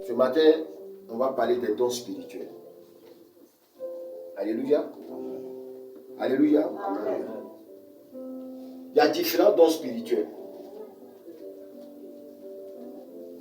Ce matin, on va parler des dons spirituels. Alléluia. Alléluia. Amen. Il y a différents dons spirituels.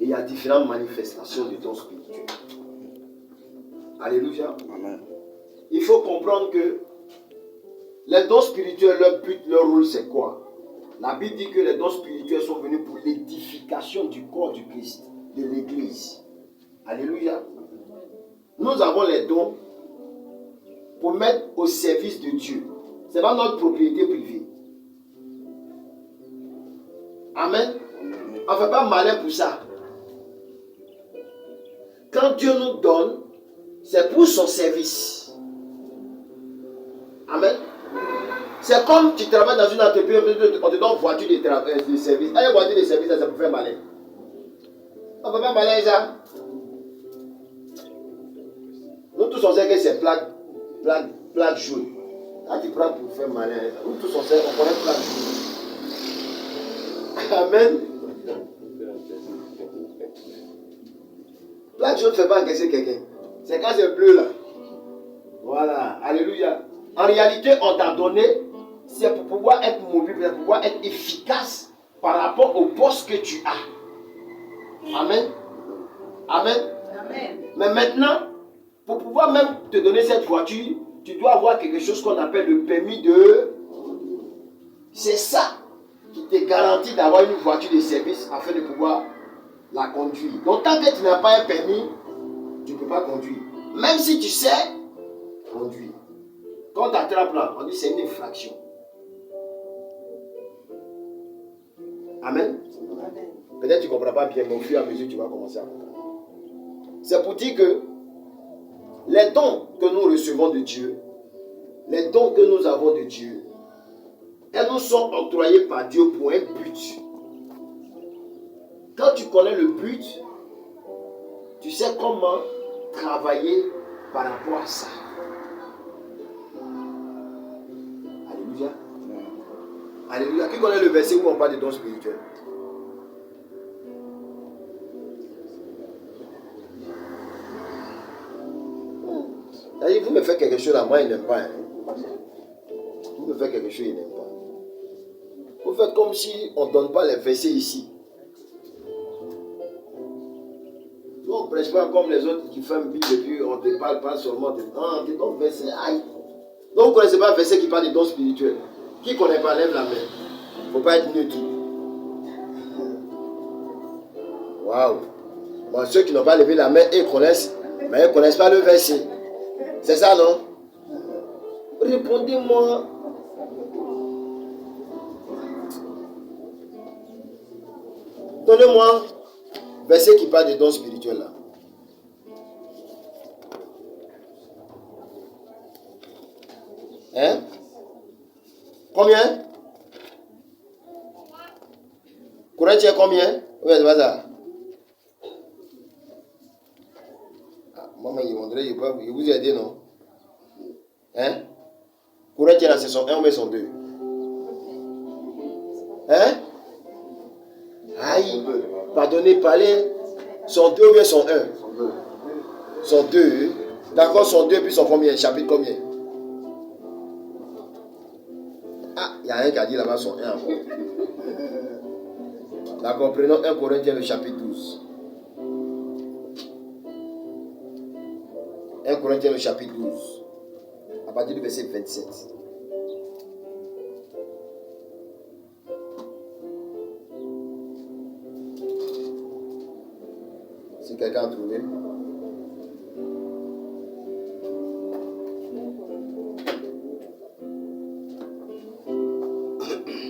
Et il y a différentes manifestations de dons spirituels. Alléluia. Amen. Il faut comprendre que les dons spirituels, leur but, leur rôle, c'est quoi? La Bible dit que les dons spirituels sont venus pour l'édification du corps du Christ, de l'Église. Alléluia. Nous avons les dons pour mettre au service de Dieu. Ce n'est pas notre propriété privée. Amen. On ne fait pas malin pour ça. Quand Dieu nous donne, c'est pour son service. Amen. C'est comme tu travailles dans une entreprise, on te donne une voiture de service. Une voiture de service, ça peut faire malin. On ne fait pas malin ça. Nous tous on sait que c'est plaque jaune. Quand tu prends pour faire malin, nous tous on sait, on connaît plaque jaune. Amen. Plaque jaune ne fait pas encaisser quelqu'un. C'est quand c'est bleu là. Voilà. Alléluia. En réalité, on t'a donné, c'est pour pouvoir être mobile, pour pouvoir être efficace par rapport au poste que tu as. Amen. Amen. Amen. Mais maintenant, pour pouvoir même te donner cette voiture, tu dois avoir quelque chose qu'on appelle le permis de... C'est ça qui te garantit d'avoir une voiture de service afin de pouvoir la conduire. Donc tant que tu n'as pas un permis, tu ne peux pas conduire. Même si tu sais conduire. Quand on t'attrape là, on dit c'est une infraction. Amen. Amen. Peut-être que tu ne comprends pas bien, mais au fur et à mesure, tu vas commencer à comprendre. C'est pour dire que les dons que nous recevons de Dieu, les dons que nous avons de Dieu, elles nous sont octroyés par Dieu pour un but. Quand tu connais le but, tu sais comment travailler par rapport à ça. Alléluia. Alléluia. Qui connaît le verset où on parle de dons spirituels? Vous me faites quelque chose là, moi il n'aime pas. Hein. Vous me faites quelque chose, il n'aime pas. Vous faites comme si on ne donne pas les versets ici. Nous on ne prêche pas comme les autres qui font une Bible et puis on ne te parle pas seulement de... Non, on te donne verset. Aïe. Donc vous ne connaissez pas un verset qui parle de dons spirituels. Qui ne connaît pas, lève la main. Il ne faut pas être neutre. Waouh. Bon, ceux qui n'ont pas levé la main, ils connaissent, mais ils ne connaissent pas le verset. C'est ça, non? Répondez-moi. Donnez-moi verset qui parle de dons spirituels là. Hein? Combien? Corinthiens combien? Oui, c'est pas ça. Maman, il vous a aidé, non? Hein? Corinthiens la saison 1 ou saison 2? Hein? Aïe, pardonnez, parlez. Son 2 ou bien son 1? Son 2. D'accord, son 2 puis son combien? Chapitre combien? Ah, il y a un qui a dit là-bas son 1 encore. D'accord, prenons 1 Corinthiens le chapitre 12. 1 Corinthiens le chapitre 12. À partir du verset 27. Si quelqu'un a trouvé.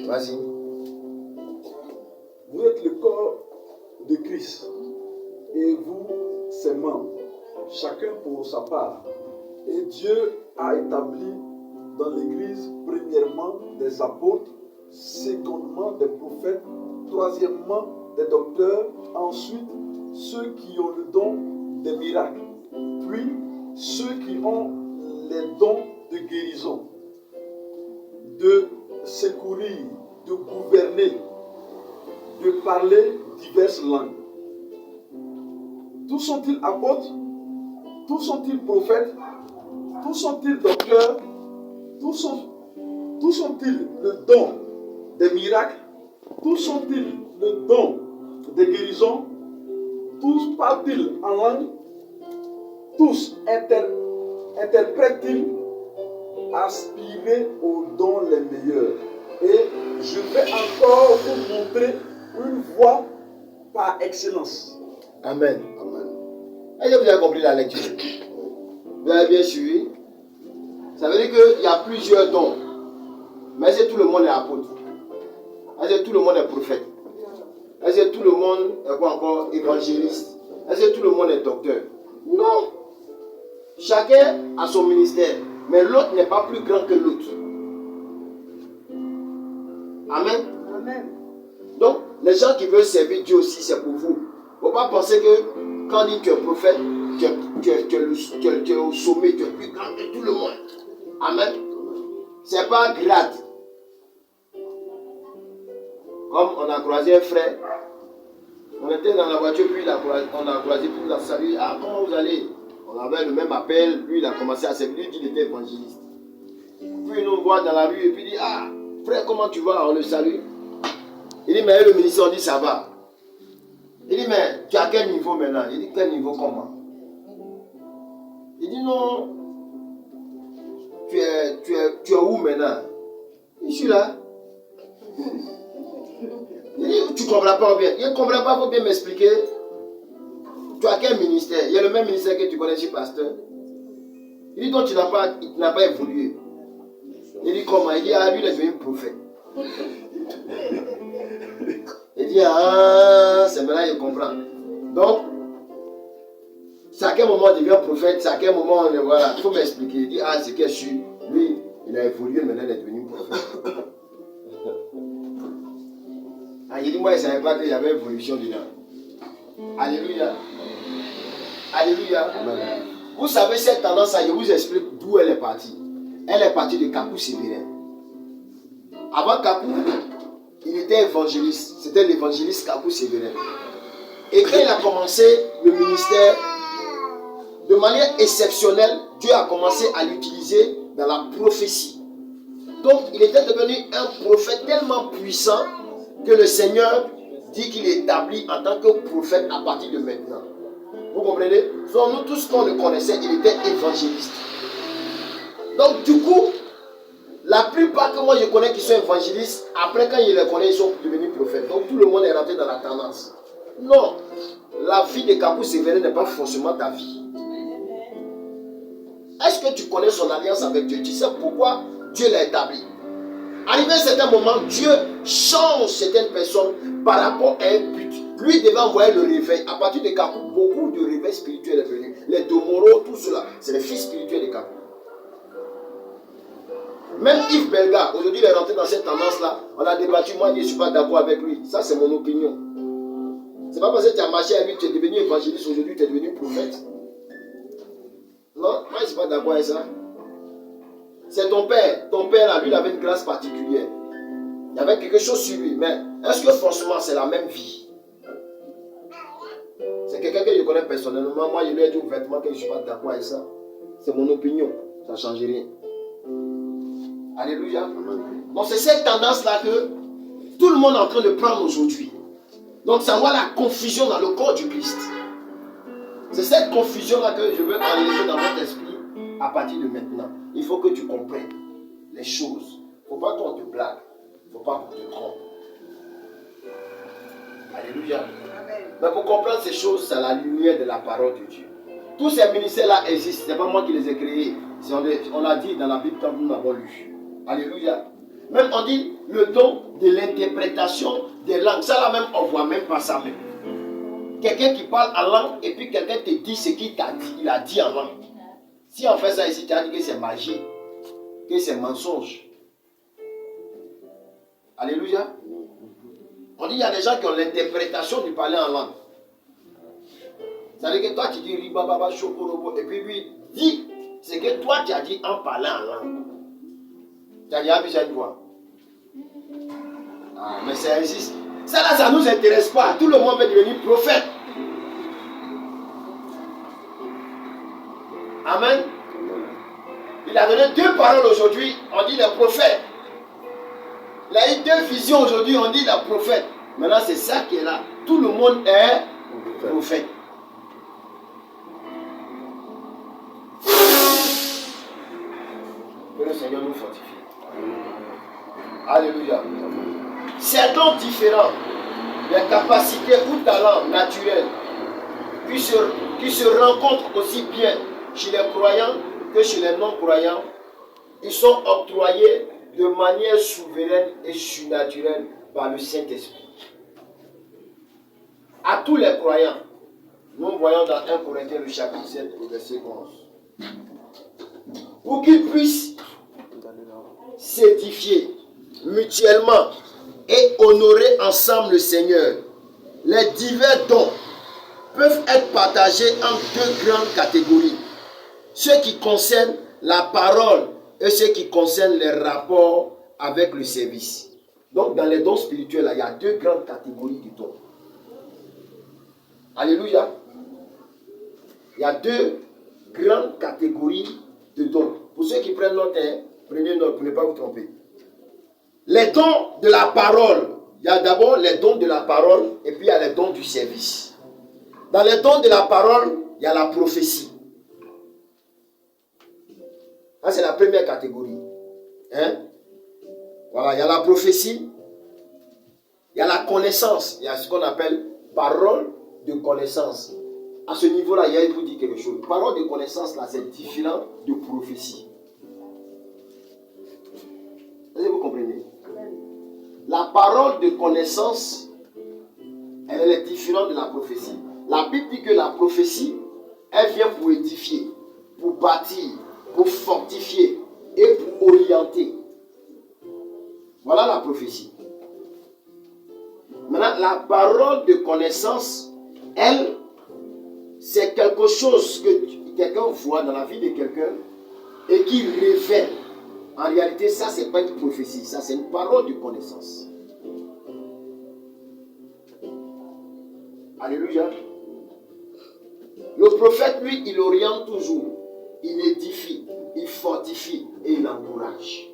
Vas-y. Vous êtes le corps de Christ et vous, ses membres, chacun pour sa part. Et Dieu a établi dans l'Église premièrement des apôtres, secondement des prophètes, troisièmement des docteurs, ensuite ceux qui ont le don des miracles, puis ceux qui ont les dons de guérison, de secourir, de gouverner, de parler diverses langues. Tous sont-ils apôtres? Tous sont-ils prophètes? Tous sont-ils docteurs? Tous sont-ils le don des miracles? Tous sont-ils le don des guérisons? Tous parlent-ils en langue? Tous interprètent-ils? Aspirez aux dons les meilleurs. Et je vais encore vous montrer une voie par excellence. Amen. Amen. Est-ce que vous avez compris la lecture? Vous avez bien suivi? Ça veut dire qu'il y a plusieurs dons. Mais est-ce que tout le monde est apôtre? Est-ce que tout le monde est prophète? Est-ce que tout le monde est quoi encore? Évangéliste? Est-ce que tout le monde est docteur? Non. Chacun a son ministère. Mais l'autre n'est pas plus grand que l'autre. Amen. Amen. Donc, les gens qui veulent servir Dieu aussi, c'est pour vous. Il ne faut pas penser que quand on dit que tu es prophète, tu es au sommet, tu es plus grand que tout le monde. Amen. Ce n'est pas grade. Comme on a croisé un frère, on était dans la voiture, puis on a croisé, puis il a salué. Ah, comment vous allez? On avait le même appel, lui il a commencé à servir, lui il était évangéliste. Puis il nous voit dans la rue et puis il dit, ah, frère, comment tu vas? On le salue. Il dit, mais le ministre, on dit, ça va. Il dit, mais tu as quel niveau maintenant? Il dit, quel niveau comment? Il dit, non, tu es où maintenant? Je suis là. Il dit, tu ne comprends pas bien. Il ne comprend pas, il faut bien m'expliquer. Tu as quel ministère? Il y a le même ministère que tu connais chez pasteur. Il dit, donc tu n'as pas évolué. Il dit, comment? Il dit, ah, lui, il est devenu prophète. Il dit, ah, c'est maintenant qu'il comprend. Donc, c'est à quel moment on devient prophète, c'est à quel moment on est, voilà, il faut m'expliquer. Il dit, ah, c'est que je suis. Lui, il a évolué, maintenant il est devenu prophète. Ah, il dit, moi, je ne savais pas qu'il y avait évolution dedans. Alléluia. Alléluia. Amen. Vous savez, cette tendance-là, je vous explique d'où elle est partie. Elle est partie de Kakou Sévérin. Avant Kakou, il était évangéliste. C'était l'évangéliste Kakou Sévérin. Et quand il a commencé le ministère, de manière exceptionnelle, Dieu a commencé à l'utiliser dans la prophétie. Donc, il était devenu un prophète tellement puissant que le Seigneur dit qu'il est établi en tant que prophète à partir de maintenant. Vous comprenez? Donc, nous tous qu'on le connaissait, il était évangéliste. Donc, du coup, la plupart que moi je connais qui sont évangélistes, après quand ils les connaissent, ils sont devenus prophètes. Donc, tout le monde est rentré dans la tendance. Non, la vie de Kakou Sévérin n'est pas forcément ta vie. Est-ce que tu connais son alliance avec Dieu? Tu sais pourquoi Dieu l'a établi? Arrivé à un certain moment, Dieu change certaines personnes par rapport à un but. Lui devait envoyer le réveil. À partir de Kakou, beaucoup de réveils spirituels est venu. Les Domoro, tout cela, c'est les fils spirituels de Kakou. Même Yves Belga, aujourd'hui il est rentré dans cette tendance-là. On a débattu, moi je ne suis pas d'accord avec lui. Ça c'est mon opinion. C'est pas parce que tu as marché avec lui, tu es devenu évangéliste, aujourd'hui tu es devenu prophète. Non, moi je ne suis pas d'accord avec ça. C'est ton père. Ton père là, lui il avait une grâce particulière. Il y avait quelque chose sur lui. Mais est-ce que forcément c'est la même vie? C'est quelqu'un que je connais personnellement. Moi je lui ai dit ouvertement que je ne suis pas d'accord avec ça. C'est mon opinion. Ça ne change rien. Alléluia. Donc c'est cette tendance-là que tout le monde est en train de prendre aujourd'hui. Donc ça voit la confusion dans le corps du Christ. C'est cette confusion-là que je veux enlever dans votre esprit à partir de maintenant. Il faut que tu comprennes les choses. Il ne faut pas qu'on te blague. Il ne faut pas qu'on te trompe. Alléluia. Amen. Mais pour comprendre ces choses, c'est la lumière de la parole de Dieu. Tous ces ministères-là existent. Ce n'est pas moi qui les ai créés. On l'a dit dans la Bible quand nous l'avons lu. Alléluia. Même on dit le don de l'interprétation des langues. Ça là même, on ne voit même pas ça même. Quelqu'un qui parle en langue et puis quelqu'un te dit ce qu'il t'a dit. Il a dit en langue. Si on fait ça ici, tu as dit que c'est magie. Que c'est mensonge. Alléluia. On dit qu'il y a des gens qui ont l'interprétation du parler en langue. C'est-à-dire que toi tu dis ribababa chokorobo et puis lui dit ce que toi tu as dit en parlant en langue. Tu as dit à une voix. Ah, mais ça existe. Ça là, ça ne nous intéresse pas. Tout le monde peut devenir prophète. Amen. Il a donné 2 paroles aujourd'hui, on dit les prophètes. Il a eu 2 visions aujourd'hui, on dit les prophètes. Maintenant, c'est ça qui est là. Tout le monde est prophète. Que le Seigneur nous fortifie. Alléluia. Ces dons différents, les capacités ou talents naturels qui se rencontrent aussi bien chez les croyants que chez les non-croyants, ils sont octroyés de manière souveraine et surnaturelle par le Saint-Esprit. À tous les croyants, nous voyons dans 1 Corinthiens le chapitre 7 au verset 11. Pour qu'ils puissent s'édifier mutuellement et honorer ensemble le Seigneur, les divers dons peuvent être partagés en 2 grandes catégories. Ceux qui concernent la parole et ceux qui concernent les rapports avec le service. Donc dans les dons spirituels, il y a 2 grandes catégories de dons. Alléluia. Il y a 2 grandes catégories de dons. Pour ceux qui prennent note, prenez note pour ne pas vous tromper. Les dons de la parole. Il y a d'abord les dons de la parole et puis il y a les dons du service. Dans les dons de la parole, il y a la prophétie. Ça, c'est la première catégorie. Voilà, il y a la prophétie. Il y a la connaissance. Il y a ce qu'on appelle parole de connaissance. À ce niveau-là, il y a vous dire quelque chose. Parole de connaissance, là, c'est différent de prophétie. Est-ce que vous comprenez? La parole de connaissance, elle est différente de la prophétie. La Bible dit que la prophétie, elle vient pour édifier, pour bâtir, pour fortifier et pour orienter. Voilà la prophétie. Maintenant, la parole de connaissance, elle, c'est quelque chose que quelqu'un voit dans la vie de quelqu'un et qui révèle. En réalité, ça, ce n'est pas une prophétie, ça, c'est une parole de connaissance. Alléluia. Le prophète, lui, il oriente toujours. Il édifie, il fortifie et il encourage.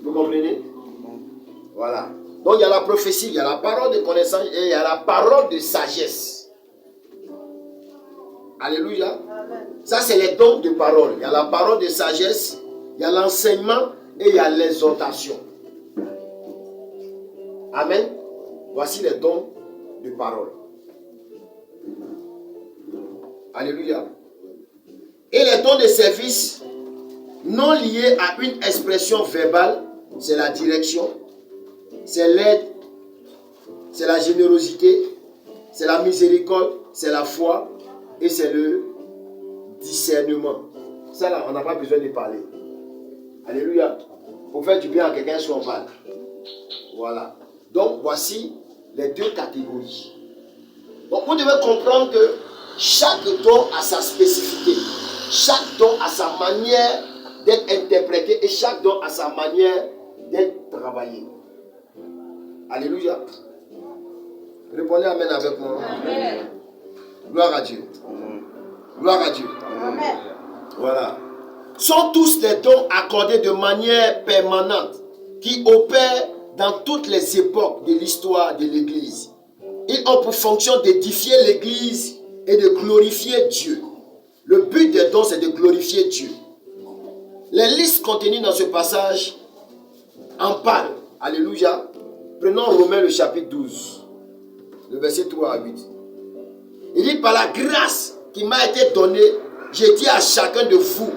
Vous comprenez? Voilà. Donc, il y a la prophétie, il y a la parole de connaissance et il y a la parole de sagesse. Alléluia. Ça, c'est les dons de parole. Il y a la parole de sagesse, il y a l'enseignement et il y a l'exhortation. Amen. Voici les dons de parole. Alléluia. Et les dons de service non liés à une expression verbale, c'est la direction, c'est l'aide, c'est la générosité, c'est la miséricorde, c'est la foi et c'est le discernement. Ça là, on n'a pas besoin de parler. Alléluia. Pour faire du bien à quelqu'un, soit on parle. Voilà. Donc voici les 2 catégories. Donc vous devez comprendre que chaque don a sa spécificité. Chaque don a sa manière d'être interprété et chaque don a sa manière d'être travaillé. Alléluia. Répondez Amen avec moi. Amen. Gloire à Dieu. Gloire à Dieu. Amen. Voilà. Sont tous les dons accordés de manière permanente qui opèrent dans toutes les époques de l'histoire de l'Église. Ils ont pour fonction d'édifier l'Église et de glorifier Dieu. Le but des dons, c'est de glorifier Dieu. Les listes contenues dans ce passage en parlent. Alléluia. Prenons Romains le chapitre 12, le verset 3 à 8. Il dit, par la grâce qui m'a été donnée, j'ai dit à chacun de vous